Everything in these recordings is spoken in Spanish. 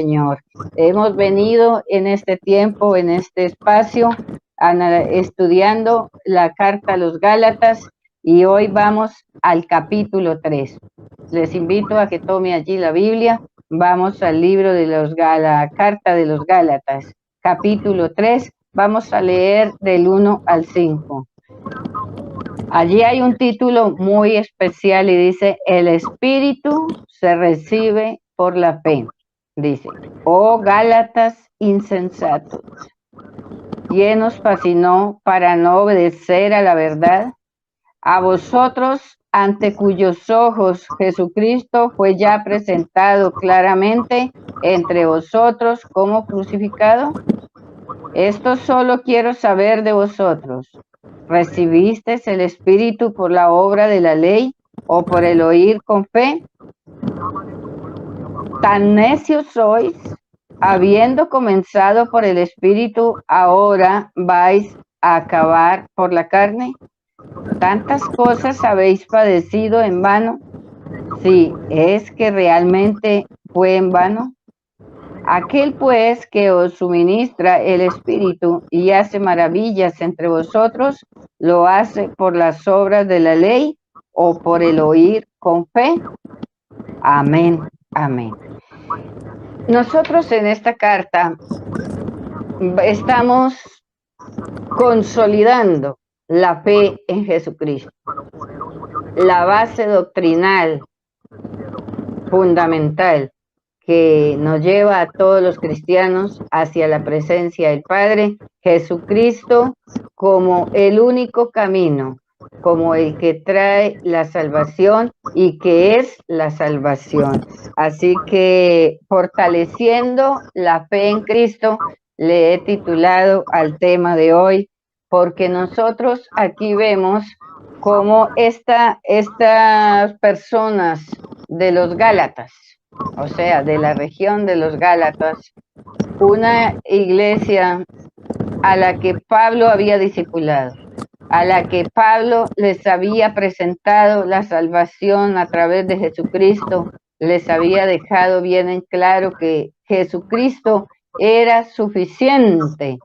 Señor. Hemos venido en este tiempo, en este espacio, estudiando la carta a los Gálatas y hoy vamos al capítulo 3. Les invito a que tome allí la Biblia. Vamos al libro de la carta de los Gálatas, capítulo 3. Vamos a leer del 1 al 5. Allí hay un título muy especial y dice: el Espíritu se recibe por la fe. Dice: oh Gálatas insensatos, ¿quién os fascinó para no obedecer a la verdad? A vosotros, ante cuyos ojos Jesucristo fue ya presentado claramente entre vosotros como crucificado. Esto solo quiero saber de vosotros: ¿recibisteis el Espíritu por la obra de la ley o por el oír con fe? ¿Tan necios sois? Habiendo comenzado por el Espíritu, ¿ahora vais a acabar por la carne? ¿Tantas cosas habéis padecido en vano? Si es que realmente fue en vano. Aquel pues que os suministra el Espíritu y hace maravillas entre vosotros, ¿lo hace por las obras de la ley o por el oír con fe? Amén, amén. Nosotros en esta carta estamos consolidando la fe en Jesucristo, la base doctrinal fundamental que nos lleva a todos los cristianos hacia la presencia del Padre, Jesucristo como el único camino, como el que trae la salvación y que es la salvación. Así que fortaleciendo la fe en Cristo, le he titulado al tema de hoy, porque nosotros aquí vemos cómo estas personas de los Gálatas, o sea, de la región de los Gálatas, una iglesia a la que Pablo había discipulado, a la que Pablo les había presentado la salvación a través de Jesucristo, les había dejado bien en claro que Jesucristo era suficiente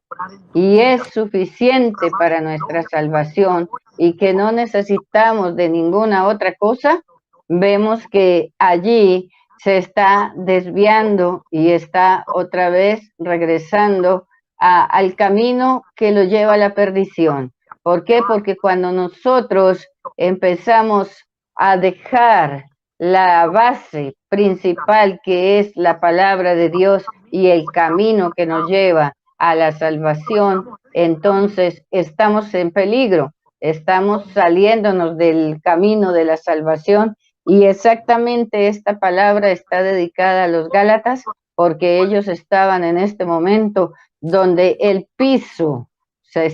y es suficiente para nuestra salvación y que no necesitamos de ninguna otra cosa. Vemos que allí se está desviando y está otra vez regresando al camino que lo lleva a la perdición. ¿Por qué? Porque cuando nosotros empezamos a dejar la base principal, que es la palabra de Dios y el camino que nos lleva a la salvación, entonces estamos en peligro, estamos saliéndonos del camino de la salvación. Y exactamente esta palabra está dedicada a los Gálatas, porque ellos estaban en este momento donde el piso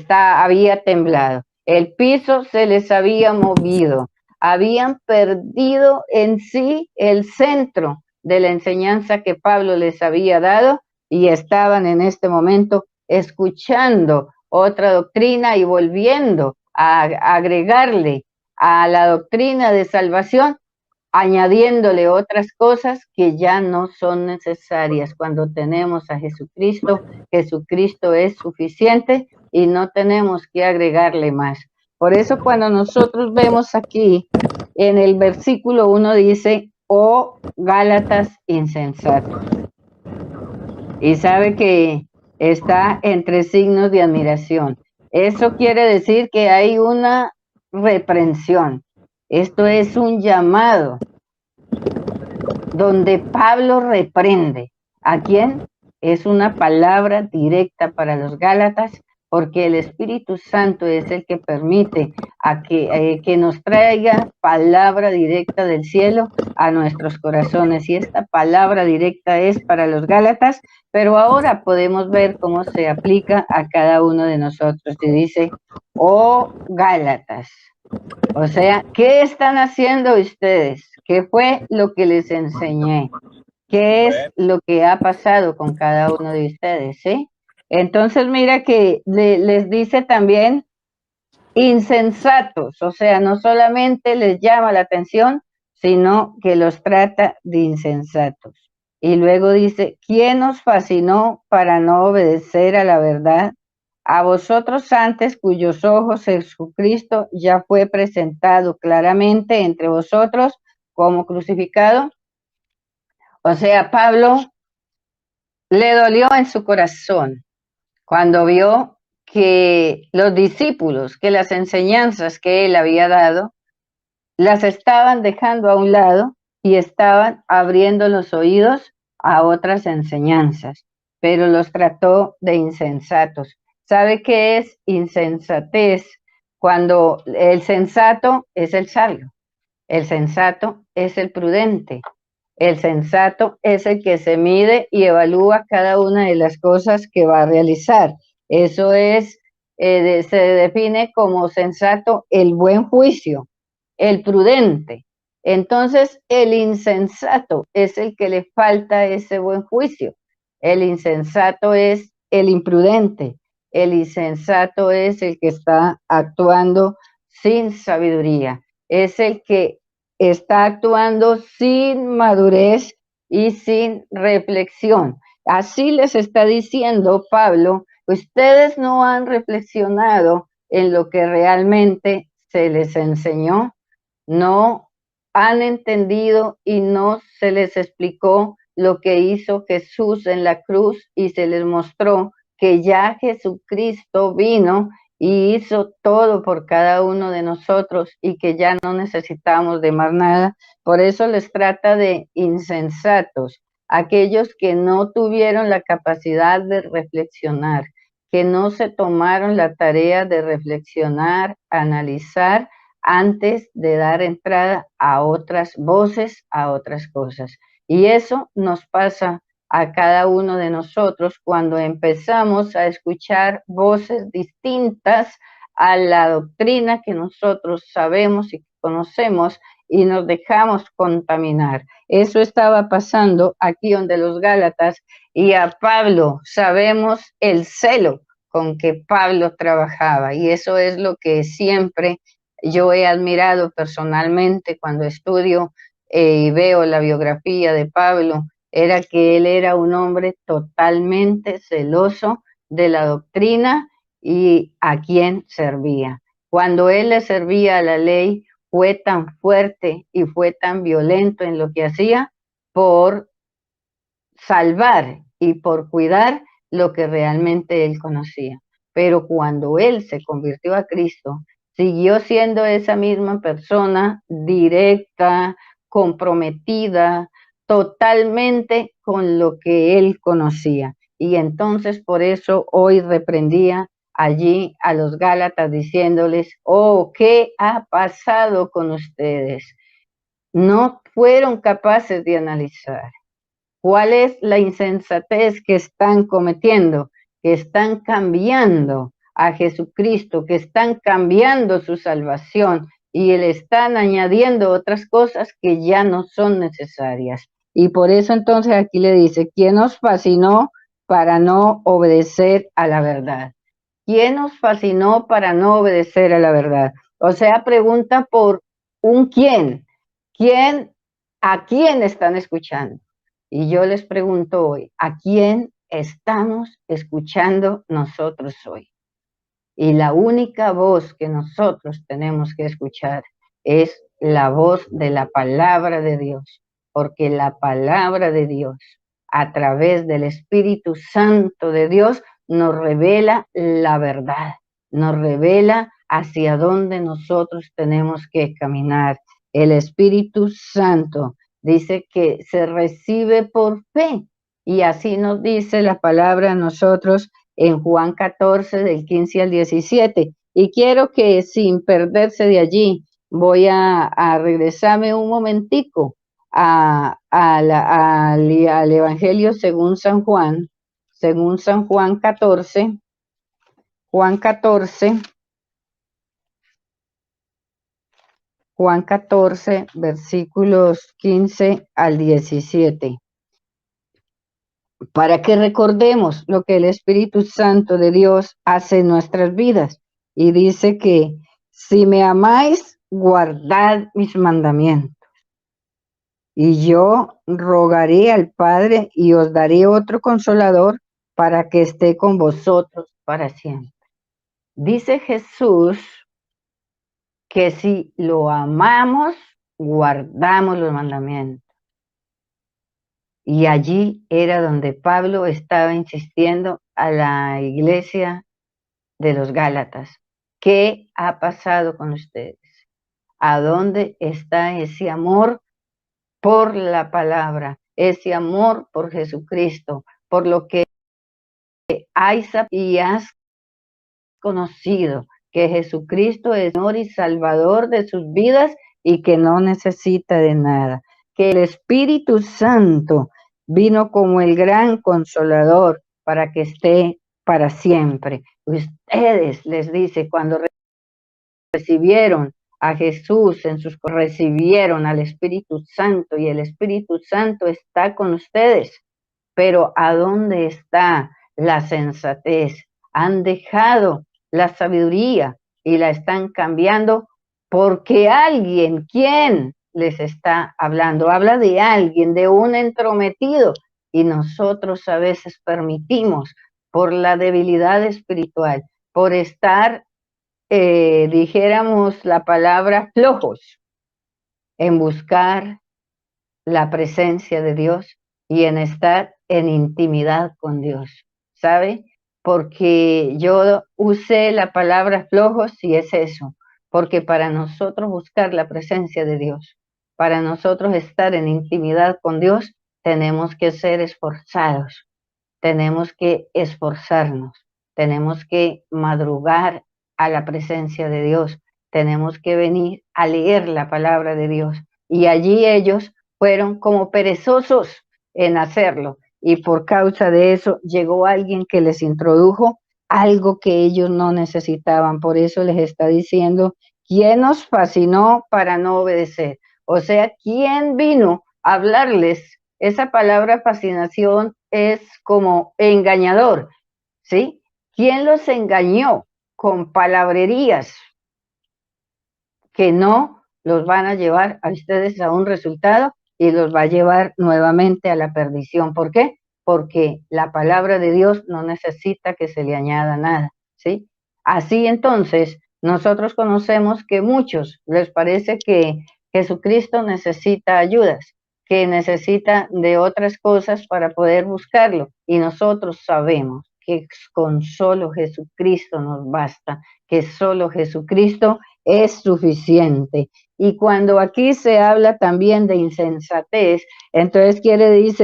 había temblado, el piso se les había movido, habían perdido en sí el centro de la enseñanza que Pablo les había dado y estaban en este momento escuchando otra doctrina y volviendo a agregarle a la doctrina de salvación, añadiéndole otras cosas que ya no son necesarias. Cuando tenemos a Jesucristo, Jesucristo es suficiente y no tenemos que agregarle más. Por eso cuando nosotros vemos aquí en el versículo 1 dice: oh Gálatas insensatos. Y sabe que está entre signos de admiración. Eso quiere decir que hay una reprensión. Esto es un llamado donde Pablo reprende. ¿A quién? Es una palabra directa para los Gálatas, porque el Espíritu Santo es el que permite que nos traiga palabra directa del cielo a nuestros corazones. Y esta palabra directa es para los Gálatas, pero ahora podemos ver cómo se aplica a cada uno de nosotros. Y dice: oh Gálatas. O sea, ¿qué están haciendo ustedes? ¿Qué fue lo que les enseñé? ¿Qué es lo que ha pasado con cada uno de ustedes? ¿Sí? Entonces mira que les dice también insensatos, o sea, no solamente les llama la atención, sino que los trata de insensatos. Y luego dice, ¿quién os fascinó para no obedecer a la verdad? A vosotros antes, cuyos ojos Jesucristo ya fue presentado claramente entre vosotros como crucificado. O sea, Pablo le dolió en su corazón cuando vio que los discípulos, que las enseñanzas que él había dado, las estaban dejando a un lado y estaban abriendo los oídos a otras enseñanzas, pero los trató de insensatos. ¿Sabe qué es insensatez? Cuando el sensato es el sabio, el sensato es el prudente, el sensato es el que se mide y evalúa cada una de las cosas que va a realizar. Eso es, se define como sensato el buen juicio, el prudente. Entonces, el insensato es el que le falta ese buen juicio. El insensato es el imprudente. El insensato es el que está actuando sin sabiduría. Es el que está actuando sin madurez y sin reflexión. Así les está diciendo Pablo, ustedes no han reflexionado en lo que realmente se les enseñó, no han entendido y no se les explicó lo que hizo Jesús en la cruz y se les mostró que ya Jesucristo vino y hizo todo por cada uno de nosotros y que ya no necesitamos de más nada. Por eso les trata de insensatos, aquellos que no tuvieron la capacidad de reflexionar, que no se tomaron la tarea de reflexionar, analizar antes de dar entrada a otras voces, a otras cosas. Y eso nos pasa a cada uno de nosotros cuando empezamos a escuchar voces distintas a la doctrina que nosotros sabemos y conocemos y nos dejamos contaminar. Eso estaba pasando aquí donde los Gálatas, y a Pablo sabemos el celo con que Pablo trabajaba, y eso es lo que siempre yo he admirado personalmente cuando estudio y veo la biografía de Pablo, era que él era un hombre totalmente celoso de la doctrina y a quién servía. Cuando él le servía a la ley, fue tan fuerte y fue tan violento en lo que hacía por salvar y por cuidar lo que realmente él conocía. Pero cuando él se convirtió a Cristo, siguió siendo esa misma persona directa, comprometida, totalmente con lo que él conocía. Y entonces por eso hoy reprendía allí a los Gálatas diciéndoles, oh, ¿qué ha pasado con ustedes? No fueron capaces de analizar. ¿Cuál es la insensatez que están cometiendo? Que están cambiando a Jesucristo, que están cambiando su salvación y le están añadiendo otras cosas que ya no son necesarias. Y por eso entonces aquí le dice, ¿quién nos fascinó para no obedecer a la verdad? ¿Quién nos fascinó para no obedecer a la verdad? O sea, pregunta por un quién. ¿Quién? ¿A quién están escuchando? Y yo les pregunto hoy, ¿a quién estamos escuchando nosotros hoy? Y la única voz que nosotros tenemos que escuchar es la voz de la palabra de Dios, porque la palabra de Dios, a través del Espíritu Santo de Dios, nos revela la verdad, nos revela hacia dónde nosotros tenemos que caminar. El Espíritu Santo dice que se recibe por fe, y así nos dice la palabra a nosotros en Juan 14, del 15 al 17. Y quiero que sin perderse de allí, voy a regresarme un momentico al Evangelio según San Juan 14, Juan 14, Juan 14, versículos 15 al 17. Para que recordemos lo que el Espíritu Santo de Dios hace en nuestras vidas. Y dice que, si me amáis, guardad mis mandamientos. Y yo rogaré al Padre y os daré otro consolador para que esté con vosotros para siempre. Dice Jesús que si lo amamos, guardamos los mandamientos. Y allí era donde Pablo estaba insistiendo a la iglesia de los Gálatas. ¿Qué ha pasado con ustedes? ¿A dónde está ese amor por la palabra, ese amor por Jesucristo, por lo que hay y has conocido, que Jesucristo es Señor y Salvador de sus vidas y que no necesita de nada? Que el Espíritu Santo vino como el gran consolador para que esté para siempre. Ustedes, les dice, cuando recibieron a Jesús recibieron al Espíritu Santo y el Espíritu Santo está con ustedes. Pero ¿a dónde está la sensatez? Han dejado la sabiduría y la están cambiando porque alguien, ¿quién les está hablando? Habla de alguien, de un entrometido, y nosotros a veces permitimos, por la debilidad espiritual, por estar, dijéramos la palabra, flojos en buscar la presencia de Dios y en estar en intimidad con Dios, ¿sabe? Porque yo usé la palabra flojos y es eso, porque para nosotros buscar la presencia de Dios, para nosotros estar en intimidad con Dios, tenemos que ser esforzados, tenemos que esforzarnos, tenemos que madrugar a la presencia de Dios, tenemos que venir a leer la palabra de Dios. Y allí ellos fueron como perezosos en hacerlo. Y por causa de eso llegó alguien que les introdujo algo que ellos no necesitaban. Por eso les está diciendo, ¿quién nos fascinó para no obedecer? O sea, ¿quién vino a hablarles? Esa palabra fascinación es como engañador, ¿sí? ¿Quién los engañó con palabrerías que no los van a llevar a ustedes a un resultado y los va a llevar nuevamente a la perdición? ¿Por qué? Porque la palabra de Dios no necesita que se le añada nada, ¿sí? Así entonces, nosotros conocemos que muchos les parece que Jesucristo necesita ayudas, que necesita de otras cosas para poder buscarlo, y nosotros sabemos que con solo Jesucristo nos basta, que solo Jesucristo es suficiente. Y cuando aquí se habla también de insensatez, entonces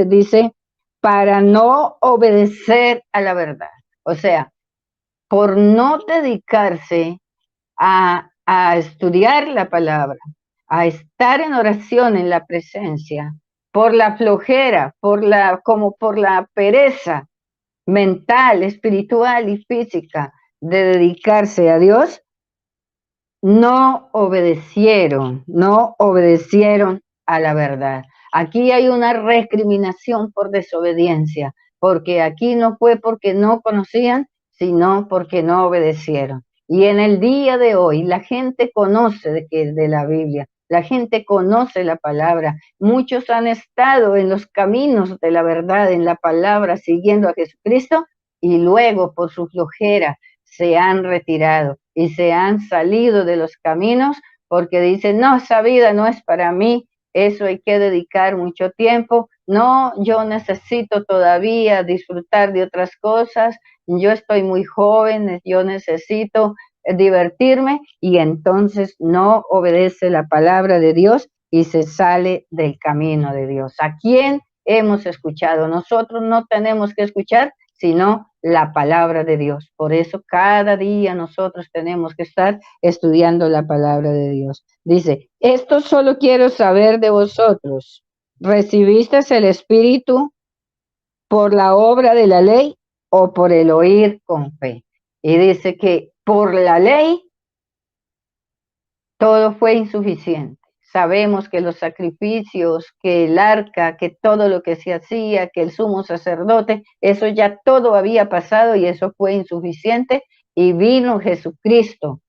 dice, para no obedecer a la verdad. O sea, por no dedicarse a estudiar la palabra, a estar en oración en la presencia, por la flojera, como por la pereza mental, espiritual y física de dedicarse a Dios, no obedecieron a la verdad. Aquí hay una recriminación por desobediencia, porque aquí no fue porque no conocían, sino porque no obedecieron. Y en el día de hoy la gente conoce de la Biblia, la gente conoce la palabra. Muchos han estado en los caminos de la verdad, en la palabra, siguiendo a Jesucristo, y luego por su flojera se han retirado y se han salido de los caminos porque dicen, no, esa vida no es para mí, eso hay que dedicar mucho tiempo, no, yo necesito todavía disfrutar de otras cosas, yo estoy muy joven, yo necesito divertirme, y entonces no obedece la palabra de Dios y se sale del camino de Dios. ¿A quién hemos escuchado? Nosotros no tenemos que escuchar sino la palabra de Dios. Por eso cada día nosotros tenemos que estar estudiando la palabra de Dios. Dice, esto solo quiero saber de vosotros. ¿Recibisteis el Espíritu por la obra de la ley o por el oír con fe? Y dice que por la ley todo fue insuficiente. Sabemos que los sacrificios, que el arca, que todo lo que se hacía, que el sumo sacerdote, eso ya todo había pasado y eso fue insuficiente, y vino Jesucristo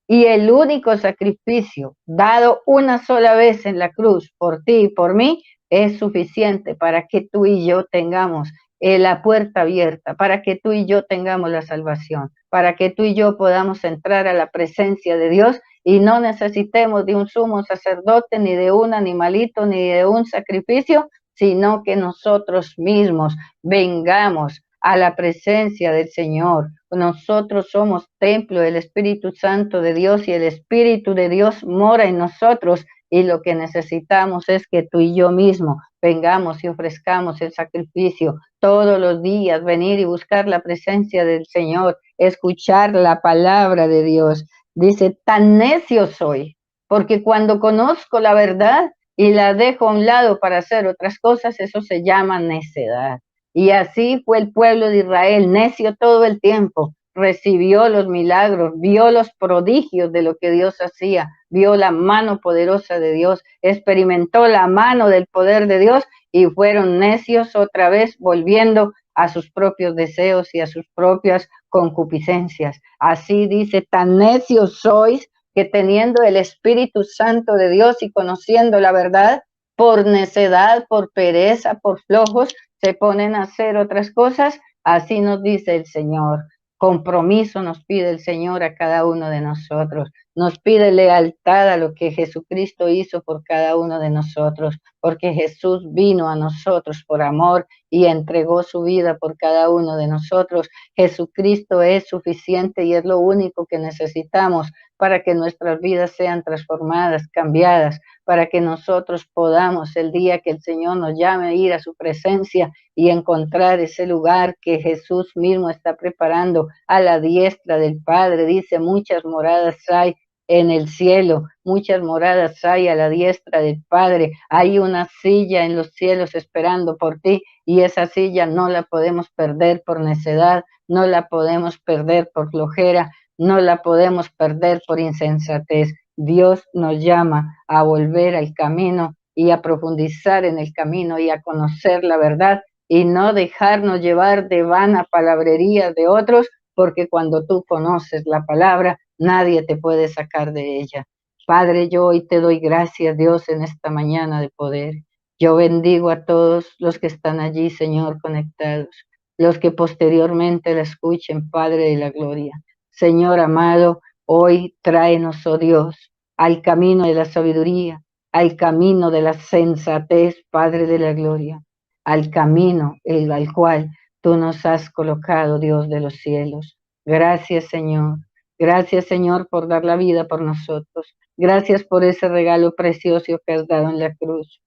Y el único sacrificio dado una sola vez en la cruz por ti y por mí es suficiente para que tú y yo tengamos la puerta abierta, para que tú y yo tengamos la salvación, para que tú y yo podamos entrar a la presencia de Dios y no necesitemos de un sumo sacerdote, ni de un animalito, ni de un sacrificio, sino que nosotros mismos vengamos a la presencia del Señor. Nosotros somos templo del Espíritu Santo de Dios y el Espíritu de Dios mora en nosotros, y lo que necesitamos es que tú y yo mismo vengamos y ofrezcamos el sacrificio todos los días, venir y buscar la presencia del Señor, escuchar la palabra de Dios. Dice, tan necio soy, porque cuando conozco la verdad y la dejo a un lado para hacer otras cosas, eso se llama necedad. Y así fue el pueblo de Israel, necio todo el tiempo, recibió los milagros, vio los prodigios de lo que Dios hacía, vio la mano poderosa de Dios, experimentó la mano del poder de Dios y fueron necios otra vez, volviendo a sus propios deseos y a sus propias concupiscencias. Así dice, tan necios sois que teniendo el Espíritu Santo de Dios y conociendo la verdad, por necedad, por pereza, por flojos, se ponen a hacer otras cosas. Así nos dice el Señor. Compromiso nos pide el Señor a cada uno de nosotros. Nos pide lealtad a lo que Jesucristo hizo por cada uno de nosotros, porque Jesús vino a nosotros por amor y entregó su vida por cada uno de nosotros. Jesucristo es suficiente y es lo único que necesitamos para que nuestras vidas sean transformadas, cambiadas, para que nosotros podamos el día que el Señor nos llame a ir a su presencia y encontrar ese lugar que Jesús mismo está preparando a la diestra del Padre. Dice, muchas moradas hay en el cielo, muchas moradas hay a la diestra del Padre. Hay una silla en los cielos esperando por ti, y esa silla no la podemos perder por necedad, no la podemos perder por flojera, no la podemos perder por insensatez. Dios nos llama a volver al camino y a profundizar en el camino y a conocer la verdad y no dejarnos llevar de vana palabrería de otros, porque cuando tú conoces la palabra, nadie te puede sacar de ella. Padre, yo hoy te doy gracias, Dios, en esta mañana de poder. Yo bendigo a todos los que están allí, Señor, conectados, los que posteriormente la escuchen, Padre de la gloria. Señor amado, hoy tráenos, oh Dios, al camino de la sabiduría, al camino de la sensatez, Padre de la gloria, al camino al cual tú nos has colocado, Dios de los cielos. Gracias, Señor. Gracias, Señor, por dar la vida por nosotros. Gracias por ese regalo precioso que has dado en la cruz.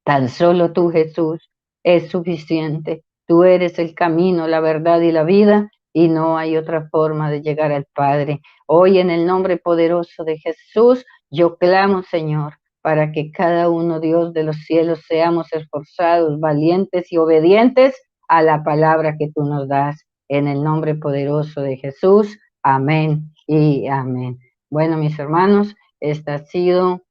Tan solo tú, Jesús, es suficiente. Tú eres el camino, la verdad y la vida, y no hay otra forma de llegar al Padre. Hoy, en el nombre poderoso de Jesús, yo clamo, Señor, para que cada uno, Dios de los cielos, seamos esforzados, valientes y obedientes a la palabra que tú nos das. En el nombre poderoso de Jesús. Amén y amén. Bueno, mis hermanos, esta ha sido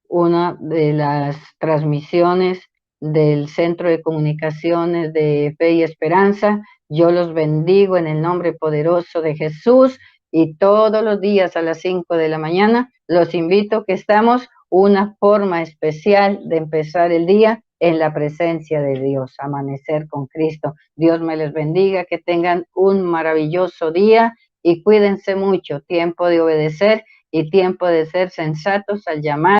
una de las transmisiones del Centro de Comunicaciones de Fe y Esperanza. Yo los bendigo en el nombre poderoso de Jesús, y todos los días a las 5 de la mañana los invito que estamos una forma especial de empezar el día en la presencia de Dios, amanecer con Cristo. Dios me les bendiga, que tengan un maravilloso día y cuídense mucho. Tiempo de obedecer y tiempo de ser sensatos al llamar